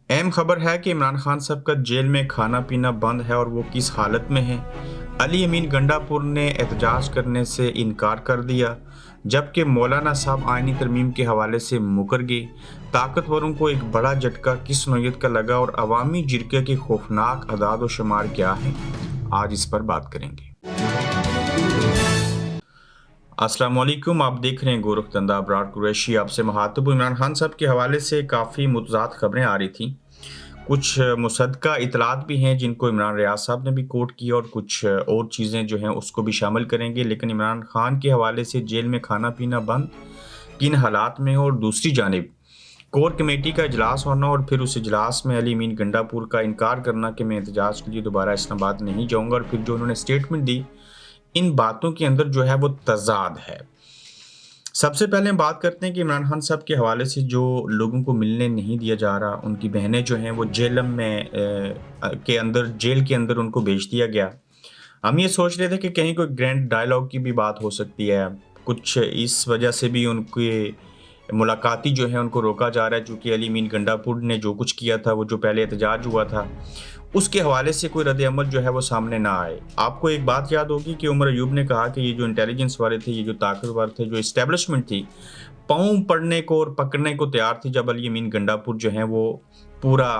अहम खबर है कि इमरान खान साहब का जेल में खाना पीना बंद है और वो किस हालत में है। अली अमीन गंडापुर ने एहतजाज करने से इनकार कर दिया, जबकि मौलाना साहब आईनी तरमीम के हवाले से मुकर गए। ताकतवरों को एक बड़ा झटका किस नौयत का लगा और अवामी जिरके की खौफनाक अदाद व शुमार क्या है, आज इस पर बात करेंगे। अस्सलाम वालेकुम, आप देख रहे हैं गोरखधंधा अबरार कुरैशी। आपसे मुखातिब इमरान खान साहब के हवाले से काफ़ी मुतज़ाद खबरें आ रही थी। कुछ मुसद्दक़ा इतलात भी हैं जिनको इमरान रियाज साहब ने भी कोट किया और कुछ और चीज़ें जो हैं उसको भी शामिल करेंगे। लेकिन इमरान खान के हवाले से जेल में खाना पीना बंद किन हालात में हो, और दूसरी जानिब कोर कमेटी का इजलास होना और फिर उस इजलास में अली अमीन गंडापुर का इनकार करना कि मैं एहतजाज के लिए दोबारा इस्लामाबाद नहीं जाऊँगा, और फिर जो उन्होंने स्टेटमेंट दी, इन बातों के अंदर जो है वो तज़ाद है। सबसे पहले हम बात करते हैं कि इमरान खान साहब के हवाले से जो लोगों को मिलने नहीं दिया जा रहा, उनकी बहनें जो हैं वो जेल में के अंदर जेल के अंदर उनको भेज दिया गया। हम ये सोच रहे थे कि कहीं कोई ग्रैंड डायलॉग की भी बात हो सकती है, कुछ इस वजह से भी उनकी मुलाकाती जो है उनको रोका जा रहा है, चूँकि अली अमीन गंडापुर ने जो कुछ किया था, वो जो पहले एहतजाज हुआ था, उसके हवाले से कोई रद्द-ए-अमल जो है वो सामने ना आए। आपको एक बात याद होगी कि उमर अयूब ने कहा कि ये जो इंटेलिजेंस वाले थे, ये जो ताकतवर थे, जो एस्टेब्लिशमेंट थी, पाँव पड़ने को और पकड़ने को तैयार थी जब अली अमीन गंडापुर जो हैं वो पूरा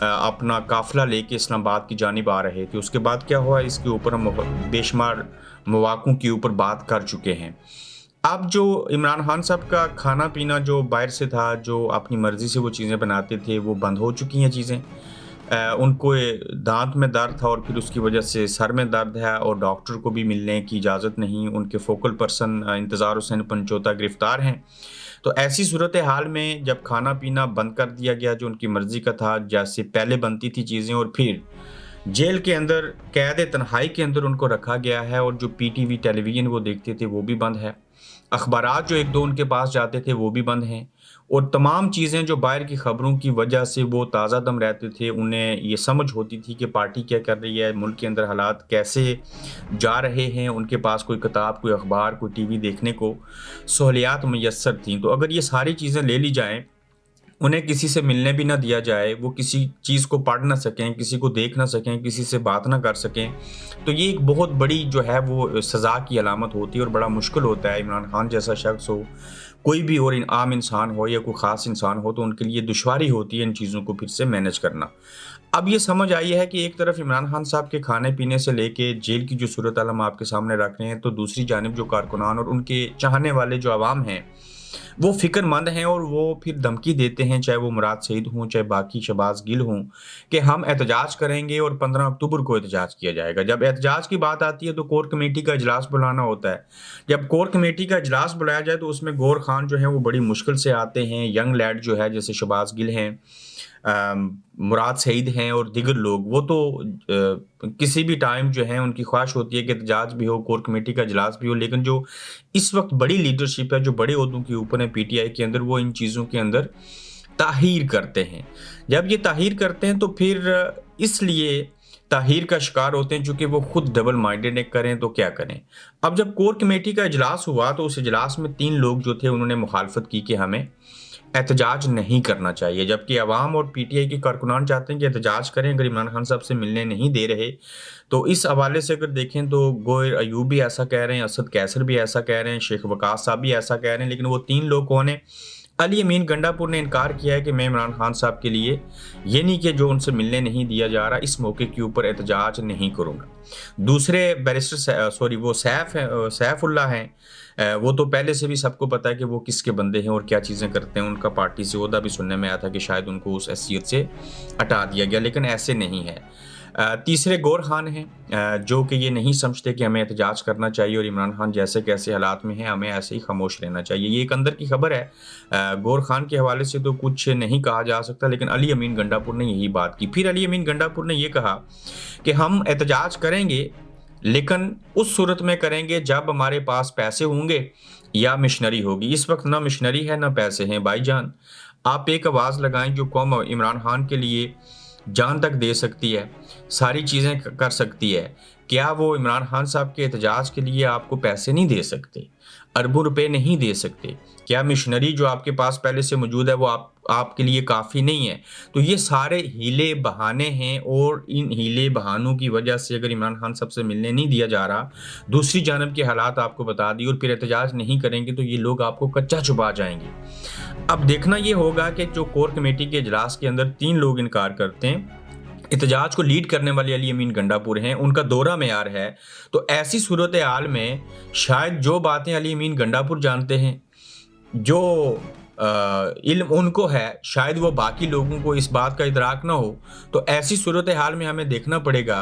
अपना काफ़िला लेके इस्लामाबाद की जानिब आ रहे थे। उसके बाद क्या हुआ, इसके ऊपर हम बेशुमार मौक़ों के ऊपर बात कर चुके हैं। अब जो इमरान खान साहब का खाना-पीना जो बाहर से था, जो अपनी मर्ज़ी से वो चीज़ें बनाते थे, वो बंद हो चुकी हैं चीज़ें। उनको दाँत में दर्द था और फिर उसकी वजह से सर में दर्द है और डॉक्टर को भी मिलने की इजाज़त नहीं। उनके फ़ोकल पर्सन इंतज़ार हुसैन पंचोता गिरफ़्तार हैं। तो ऐसी सूरत हाल में जब खाना-पीना बंद कर दिया गया जो उनकी मर्ज़ी का था, जैसे पहले बनती थी चीज़ें, और फिर जेल के अंदर कैद-ए-तन्हाई के अंदर उनको रखा गया है, और जो पीटीवी टेलीविज़न वो देखते थे वो भी बंद है। अखबारात जो 1-2 उनके पास जाते थे वो भी बंद हैं, और तमाम चीज़ें जो बाहर की खबरों की वजह से वो ताज़ा दम रहते थे, उन्हें ये समझ होती थी कि पार्टी क्या कर रही है, मुल्क के अंदर हालात कैसे जा रहे हैं, उनके पास कोई किताब, कोई अखबार, कोई टीवी देखने को सहूलियात मुयस्सर थीं। तो अगर ये सारी चीज़ें ले ली जाएँ, उन्हें किसी से मिलने भी ना दिया जाए, वो किसी चीज़ को पढ़ ना सकें, किसी को देख ना सकें, किसी से बात ना कर सकें, तो ये एक बहुत बड़ी जो है वो सज़ा की अलामत होती है और बड़ा मुश्किल होता है। इमरान खान जैसा शख्स हो, कोई भी और आम इंसान हो या कोई ख़ास इंसान हो, तो उनके लिए दुश्वारी होती है इन चीज़ों को फिर से मैनेज करना। अब ये समझ आई है कि एक तरफ इमरान खान साहब के खाने-पीने से लेके जेल की जो सूरत-हाल हम आपके सामने रख रहे हैं, तो दूसरी जानिब जो कारकुनान और उनके चाहने वाले जो अवाम हैं, वो फ़िक्रमंद हैं और वो फिर धमकी देते हैं, चाहे वो मुराद सईद हों, चाहे बाकी शहबाज़ गिल हों, कि हम एहतजाज करेंगे और 15 अक्टूबर को एहतजाज किया जाएगा। जब एहतजाज की बात आती है तो कोर कमेटी का इजलास बुलाना होता है। जब कोर कमेटी का इजलास बुलाया जाए तो उसमें गौर खान जो हैं वो बड़ी मुश्किल से आते हैं, यंग लैड जो है जैसे शहबाज़ गिल हैं, मुराद सईद हैं और दीगर लोग, वो तो किसी भी टाइम जो है उनकी ख्वाहिश होती है कि एहतजाज भी हो, कोर कमेटी का इजलास भी हो, लेकिन जो इस वक्त बड़ी लीडरशिप है, जो बड़े ओहदों के ऊपर है पीटीआई के अंदर, वो इन चीज़ों के अंदर ताहीर करते हैं। जब ये ताहीर करते हैं तो फिर इसलिए ताहीर का शिकार होते हैं, चूँकि वो खुद डबल माइंडेड है, करें तो क्या करें। अब जब कोर कमेटी का इजलास हुआ तो उस इजलास में 3 लोग जो थे उन्होंने मुखालफत की कि हमें एहतजाज नहीं करना चाहिए, जबकि अवाम और पीटीआई के कारकुनान चाहते हैं कि एहतजाज करें। अगर इमरान खान साहब से मिलने नहीं दे रहे, तो इस हवाले से अगर देखें तो गोयर अयूब भी ऐसा कह रहे हैं, असद कैसर भी ऐसा कह रहे हैं, शेख वकास साहब भी ऐसा कह रहे हैं, लेकिन वो 3 लोग कौन हैं? अली अमीन गंडापुर ने इनकार किया है कि मैं इमरान खान साहब के लिए, ये नहीं कि जो उनसे मिलने नहीं दिया जा रहा, इस मौके के ऊपर एहतजाज नहीं करूँगा। दूसरे बैरिस्टर सॉरी वो सैफुल्लाह हैं, वो तो पहले से भी सबको पता है कि वो किसके बंदे हैं और क्या चीज़ें करते हैं। उनका पार्टी से ओहदा भी सुनने में आया था कि शायद उनको उस हैसियत से हटा दिया गया, लेकिन ऐसे नहीं है। तीसरे गौर खान हैं, जो कि ये नहीं समझते कि हमें एहतजाज करना चाहिए और इमरान खान जैसे कैसे हालात में हैं, हमें ऐसे ही खामोश रहना चाहिए। ये एक अंदर की खबर है। गौर खान के हवाले से तो कुछ नहीं कहा जा सकता, लेकिन अली अमीन गंडापुर ने यही बात की। फिर अली अमीन गंडापुर ने ये कहा कि हम एहतजाज करेंगे, लेकिन उस सूरत में करेंगे जब हमारे पास पैसे होंगे या मिशनरी होगी। इस वक्त ना मिशनरी है ना पैसे हैं। भाईजान, आप एक आवाज़ लगाएं जो कौम इमरान खान के लिए जान तक दे सकती है, सारी चीज़ें कर सकती है। क्या वो इमरान खान साहब के एहतजाज के लिए आपको पैसे नहीं दे सकते, अरबों रुपए नहीं दे सकते? क्या मिशनरी जो आपके पास पहले से मौजूद है वो आप आपके लिए काफ़ी नहीं है। तो ये सारे हीले बहाने हैं और इन हीले बहानों की वजह से अगर इमरान खान साहब से मिलने नहीं दिया जा रहा, दूसरी जानब के हालात आपको बता दिए और फिर एहतजाज नहीं करेंगे तो ये लोग आपको कच्चा छुपा जाएंगे। अब देखना ये होगा कि जो कोर कमेटी के इजलास के अंदर 3 लोग इनकार करते हैं। एहतजाज को लीड करने वाले अली अमीन गंडापुर हैं, उनका दौरा मेयार है। तो ऐसी सूरत हाल में शायद जो बातें अली अमीन गंडापुर जानते हैं, जो इल्म उनको है, शायद वो बाकी लोगों को इस बात का इदराक ना हो। तो ऐसी सूरत हाल में हमें देखना पड़ेगा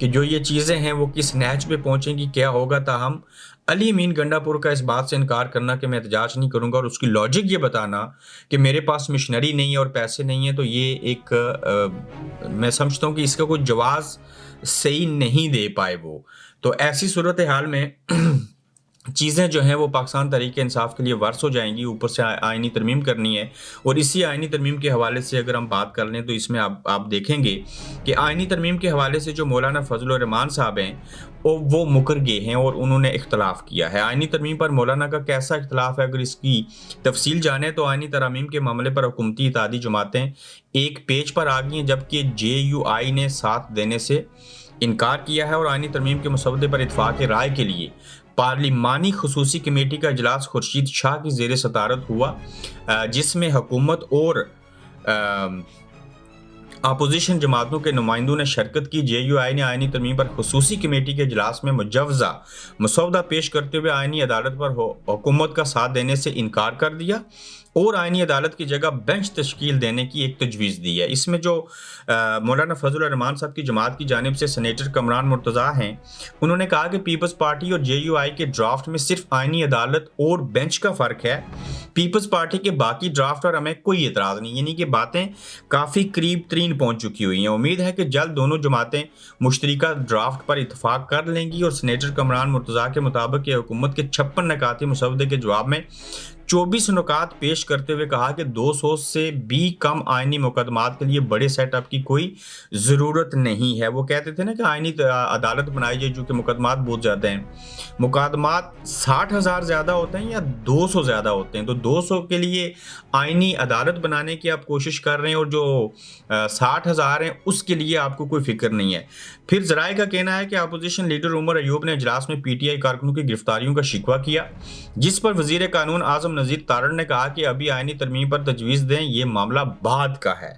कि जो ये चीज़ें हैं वो किस नहज पे पहुँचेंगी, क्या होगा। ताहम अली अमीन गंडापुर का इस बात से इनकार करना कि मैं एहतजाज नहीं करूँगा और उसकी लॉजिक ये बताना कि मेरे पास मिशनरी नहीं है और पैसे नहीं है, तो ये एक मैं समझता हूँ कि इसका कोई जवाब सही नहीं दे पाए वो। तो ऐसी सूरत हाल में चीज़ें जो हैं वो पाकिस्तान तहरीक-ए-इंसाफ के लिए वर्स हो जाएंगी। ऊपर से आइनी तरमीम करनी है और इसी आइनी तरमीम के हवाले से अगर हम बात कर लें तो इसमें आप देखेंगे कि आइनी तरमीम के हवाले से जो मौलाना फजल रहमान साहब हैं वो मुकर गए हैं और उन्होंने इख्तलाफ किया है। आइनी तरमीम पर मौलाना का कैसा इख्तलाफ है, अगर इसकी तफसील जाने तो आइनी तरमीम के मामले पर हुकूमती इत्तेहादी जमातें एक पेज पर आ गई हैं, जबकि JUI ने साथ देने से इनकार किया है और आइनी तरमीम के मसवदे पर इत्तफाक राय के लिए पार्लिमानी खसूसी कमेटी का इजलास खुर्शीद शाह की ज़ेर सदारत हुआ, जिसमें हुकूमत और अपोजिशन जमातों के नुमाइंदों ने शिरकत की। JUI ने आइनी तरमीम पर खसूसी कमेटी के इजलास में मुजव्वज़ा मसौदा पेश करते हुए आइनी अदालत पर हुकूमत का साथ देने से इनकार कर दिया और आइनी अदालत की जगह बेंच तश्कील देने की एक तजवीज़ दी है। इसमें जो मौलाना फजल रहमान साहब की जमात की जानिब से सेनेटर कमरान मुर्तज़ा हैं, उन्होंने कहा कि पीपल्स पार्टी और JUI के ड्राफ्ट में सिर्फ आइनी अदालत और बेंच का फ़र्क है। पीपल्स पार्टी के बाकी ड्राफ्ट पर हमें कोई एतराज़ नहीं, यानी कि बातें काफ़ी करीब तरीन पहुँच चुकी हुई हैं। उम्मीद है कि जल्द दोनों जमातें मुश्तरका ड्राफ्ट पर इतफाक़ कर लेंगी और सेनेटर कमरान मुर्तज़ा के मुताबिक हुकूमत के 56 नकाती मसवदे के जवाब में 24 नुकात पेश करते हुए कहा कि 200 से भी कम आइनी मुकदमात के लिए बड़े सेटअप की कोई ज़रूरत नहीं है। वो कहते थे ना कि आइनी अदालत बनाई जाए, जो कि मुकदमात बहुत ज़्यादा हैं। मुकदमात 60,000 ज़्यादा होते हैं या 200 ज़्यादा होते हैं, तो 200 के लिए आइनी अदालत बनाने की आप कोशिश कर रहे हैं और जो 60,000 हैं उसके लिए आपको कोई फिक्र नहीं है। फिर ज़राए का कहना है कि अपोजिशन लीडर उमर अयूब ने इजलास में PTI कारकुनों की गिरफ्तारियों का शिकवा किया, जिस पर वज़ीर कानून आज़म नज़ीर तारड़ ने कहा कि अभी आइनी तरमीम पर तजवीज़ दें, ये मामला बाद का है।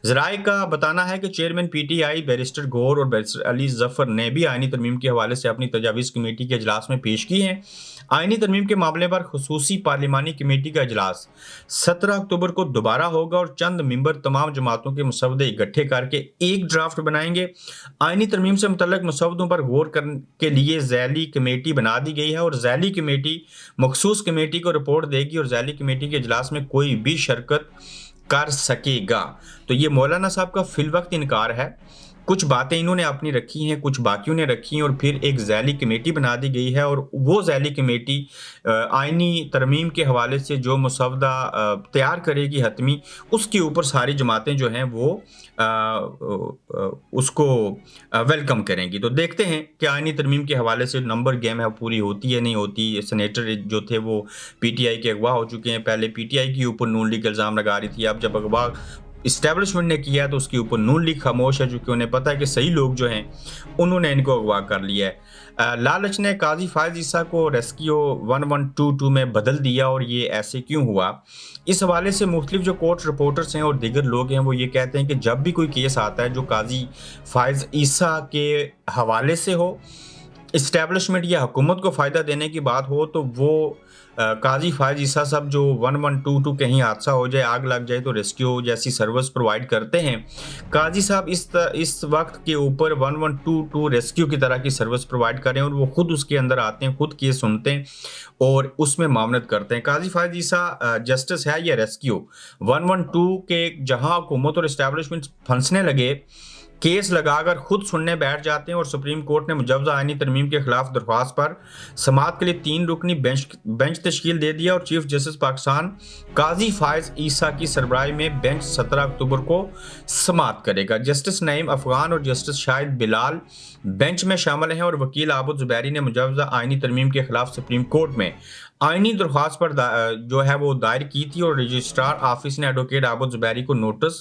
ज़राए का बताना है कि चेयरमैन PTI बैरिस्टर गौर और बैरिस्टर अली जफ़र ने भी आइनी तरमीम के हवाले से अपनी तजावीज़ कमेटी के इजलास में पेश की हैं। आइनी तरमीम के मामले पर खसूसी पार्लिमानी कमेटी का इजलास 17 अक्टूबर को दोबारा होगा और चंद मेंबर तमाम जमातों के मसवदे इकट्ठे करके एक ड्राफ्ट बनाएंगे। आइनी तरमीम से मुतल्लक मसवदों पर गौर करने के लिए ज़ैली कमेटी बना दी गई है और ज़ैली कमेटी मखसूस कमेटी को रिपोर्ट देगी और ज़ैली कमेटी के इजलास में कोई भी शिरकत कर सकेगा। तो ये मौलाना साहब का फिलवक्त इनकार है। कुछ बातें इन्होंने अपनी रखी हैं, कुछ बाकियों ने रखी हैं और फिर एक ज़ैली कमेटी बना दी गई है और वो ज़ैली कमेटी आइनी तरमीम के हवाले से जो मसवदा तैयार करेगी हतमी, उसके ऊपर सारी जमातें जो हैं वो उसको वेलकम करेंगी। तो देखते हैं कि आइनी तरमीम के हवाले से नंबर गेम है पूरी होती है नहीं होती। सेनेटर जो थे वो PTI के अगवा हो चुके हैं। पहले PTI के ऊपर नून लीग इल्ज़ाम लगा रही थी, अब जब अगवा इस्टेब्लिशमेंट ने किया तो उसके ऊपर नून लीग खामोश है, क्योंकि उन्हें पता है कि सही लोग जो हैं उन्होंने इनको अगवा कर लिया है। लालच ने काजी फायज ईसा को रेस्क्यू 1122 में बदल दिया और ये ऐसे क्यों हुआ। इस हवाले से मुख्तलिफ जो कोर्ट रिपोर्टर्स हैं और दीगर लोग हैं वो ये कहते हैं कि जब भी कोई केस आता है जो काजी फायज ईसा के हवाले से हो, इस्टेब्लिशमेंट या हुकूमत को फ़ायदा देने की बात हो, तो वो काजी फायज ईसा साहब जो 1122 कहीं हादसा हो जाए, आग लग जाए तो रेस्क्यू जैसी सर्विस प्रोवाइड करते हैं। काजी साहब इस वक्त के ऊपर 1122 रेस्क्यू की तरह की सर्विस प्रोवाइड करें और वो खुद उसके अंदर आते हैं, खुद केस सुनते हैं और उसमें मामलत करते हैं। काजी फायज ईसा जस्टिस है या रेस्क्यू 112 के जहां हुकूमत और इस्टेब्लिशमेंट फंसने लगे, केस लगाकर खुद सुनने बैठ जाते हैं और सुप्रीम कोर्ट ने मुजवजा आइनी तरमीम के खिलाफ दरख्वास्त पर समाअत के लिए 3 रुकनी बेंच तश्कील दे दिया और चीफ जस्टिस पाकिस्तान काजी फायज ईसा की सरबराही में बेंच 17 अक्टूबर को समाअत करेगा। जस्टिस नईम अफगान और जस्टिस शाहिद बिलाल बेंच में शामिल हैं और वकील आबुद जुबैरी ने मुजवजा आइनी तरमीम के खिलाफ सुप्रीम कोर्ट में आईनी दरख्वास्त पर जो है वो दायर की थी और रजिस्ट्रार ऑफिस ने एडवोकेट आबद ज़ुबैरी को नोटिस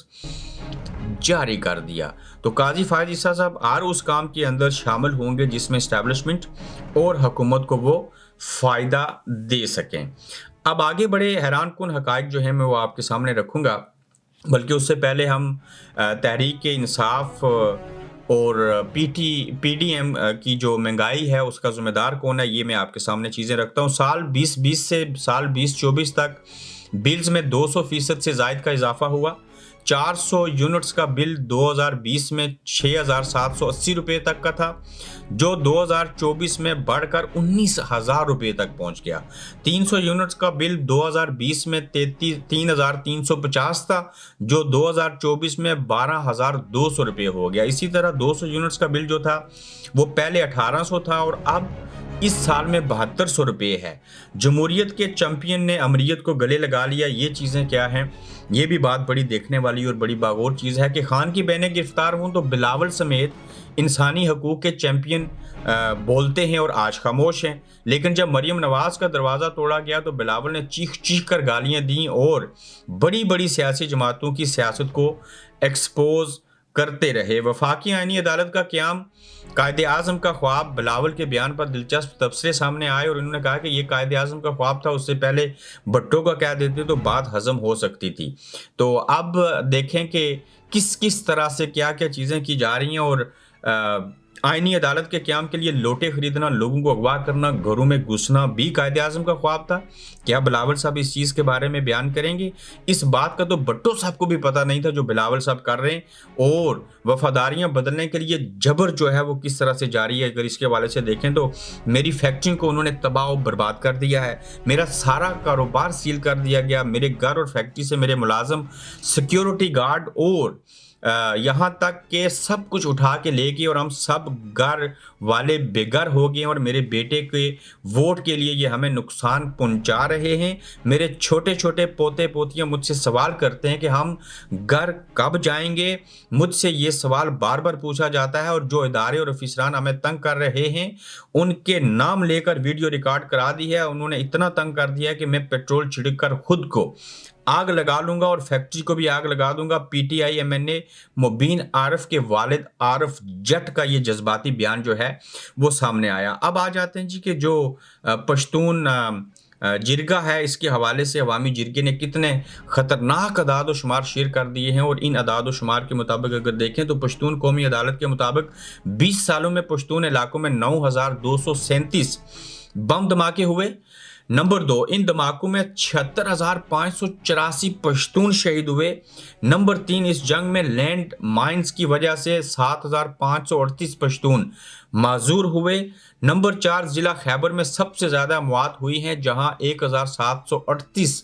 जारी कर दिया। तो काजी फायद ईसा साहब हर उस काम के अंदर शामिल होंगे जिसमें इस्टेब्लिशमेंट और हुकूमत को वो फ़ायदा दे सकें। अब आगे बड़े हैरान कुन हकायक जो हैं मैं वो आपके सामने रखूँगा, बल्कि उससे पहले हम तहरीक इंसाफ और पीडीएम की जो महंगाई है उसका ज़िम्मेदार कौन है, ये मैं आपके सामने चीज़ें रखता हूँ। साल 2020 से साल 2024 तक बिल्स में 200% से ज़ायद का इजाफा हुआ। 400 यूनिट्स का बिल 2020 में 6,780 रुपये तक का था, जो 2024 में बढ़कर 19,000 रुपये तक पहुंच गया। 300 यूनिट्स का बिल 2020 में 3,350 था, जो 2024 में 12,200 रुपये हो गया। इसी तरह 200 यूनिट्स का बिल जो था वो पहले 1,800 था और अब इस साल में 7,200 रुपये है। जमहूरियत के चैंपियन ने अमरीयत को गले लगा लिया। ये चीज़ें क्या हैं, ये भी बात बड़ी देखने वाली और बड़ी बागौर चीज़ है कि खान की बहनें गिरफ्तार हों तो बिलावल समेत इंसानी हकूक़ के चैंपियन बोलते हैं और आज खामोश हैं। लेकिन जब मरियम नवाज़ का दरवाज़ा तोड़ा गया तो बिलावल ने चीख चीख कर गालियाँ दी और बड़ी बड़ी सियासी जमातों की सियासत को एक्सपोज करते रहे। वफाकी आईनी अदालत का क़याम, कायदे आज़म का ख्वाब, बिलावल के बयान पर दिलचस्प तबसरे सामने आए और इन्होंने कहा कि ये कायदे आज़म का ख्वाब था, उससे पहले भट्टो का कह देते तो बात हजम हो सकती थी। तो अब देखें कि किस किस तरह से क्या क्या चीज़ें की जा रही हैं और आईनी अदालत के क़याम के लिए लोटे खरीदना, लोगों को अगवा करना, घरों में घुसना भी कायदे आज़म का ख्वाब था। क्या बिलावल साहब इस चीज़ के बारे में बयान करेंगे? इस बात का तो भट्टो साहब को भी पता नहीं था जो बिलावल साहब कर रहे हैं और वफादारियां बदलने के लिए जबर जो है वो किस तरह से जारी है। अगर इसके हवाले से देखें तो मेरी फैक्ट्री को उन्होंने तबाह और बर्बाद कर दिया है, मेरा सारा कारोबार सील कर दिया गया, मेरे घर और फैक्ट्री से मेरे मुलाजम, सिक्योरिटी गार्ड और यहाँ तक के सब कुछ उठा के ले गए और हम सब घर वाले बेघर हो गए और मेरे बेटे के वोट के लिए ये हमें नुकसान पहुंचा रहे हैं। मेरे छोटे छोटे पोते पोतियां मुझसे सवाल करते हैं कि हम घर कब जाएंगे। मुझसे ये सवाल बार बार पूछा जाता है और जो इदारे और अफसरान हमें तंग कर रहे हैं उनके नाम लेकर वीडियो रिकॉर्ड करा दी है। उन्होंने इतना तंग कर दिया है कि मैं पेट्रोल छिड़क कर खुद को आग लगा लूंगा और फैक्ट्री को भी आग लगा दूंगा। पीटीआई एमएनए मुबीन आरिफ के वालिद आरिफ जट का ये जज्बाती बयान जो है वो सामने आया। अब आ जाते हैं जी कि जो पश्तून जिरगा है, इसके हवाले से अवामी जिरगे ने कितने ख़तरनाक अदाद शुमार शेयर कर दिए हैं और इन अदाद शुमार के मुताबिक अगर देखें तो पश्तून कौमी अदालत के मुताबिक 20 सालों में पश्तून इलाकों में 9,237 बम धमाके हुए। नंबर 2, इन धमाकों में 76,584 पश्तून शहीद हुए। नंबर 3, इस जंग में लैंड माइंस की वजह से 7,538 पश्तून माजूर हुए। नंबर 4, जिला खैबर में सबसे ज़्यादा मौत हुई हैं जहां 1,738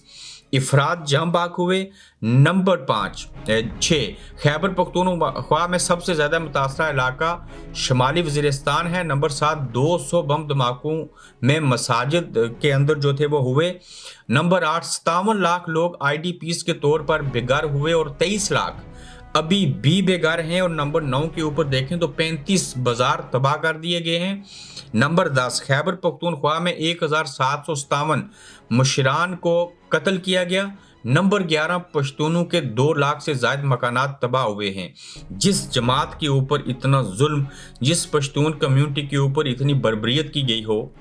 इफराद जाम बाक हुए। नंबर 6, खैबर पख्तूनख्वा में सबसे ज़्यादा मुतासरा इलाका शुमाली वज़ीरिस्तान है। नंबर 7, 200 बम धमाकों में मसाजिद के अंदर जो थे वो हुए। नंबर 8, 57 लाख लोग IDPs के तौर पर बेघर हुए और 23 लाख अभी भी बेघर हैं। और नंबर 9 के ऊपर देखें तो 35 बाजार तबाह कर दिए गए हैं। नंबर 10, खैबर पख्तूनख्वा में 1,757 मुशरान को कत्ल किया गया। नंबर 11, पश्तूनों के 2 लाख से ज़ायद मकानात तबाह हुए हैं। जिस जमात के ऊपर इतना जुल्म, जिस पश्तून कम्यूनिटी के ऊपर इतनी बर्बरियत की गई हो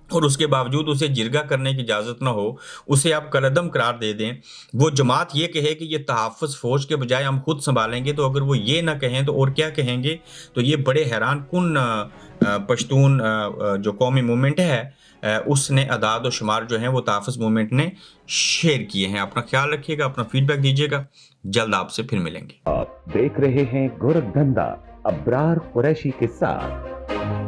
और उसके बावजूद उसे जिरगा करने की इजाज़त ना हो, उसे आप कलअदम करार दे दें, वो जमात ये कहे कि ये तहफ़्फ़ुज़ फ़ौज के बजाय हम खुद संभालेंगे, तो अगर वो ये ना कहें तो और क्या कहेंगे। तो ये बड़े हैरान कुन पश्तून जो कौमी मूवमेंट है उसने अदाद और शुमार जो हैं वो तहफ़्फ़ुज़ मूवमेंट ने शेयर किए हैं। अपना ख्याल रखिएगा, अपना फीडबैक दीजिएगा, जल्द आपसे फिर मिलेंगे। आप देख रहे हैं गोरखधंधा अब्रार कुरैशी के साथ।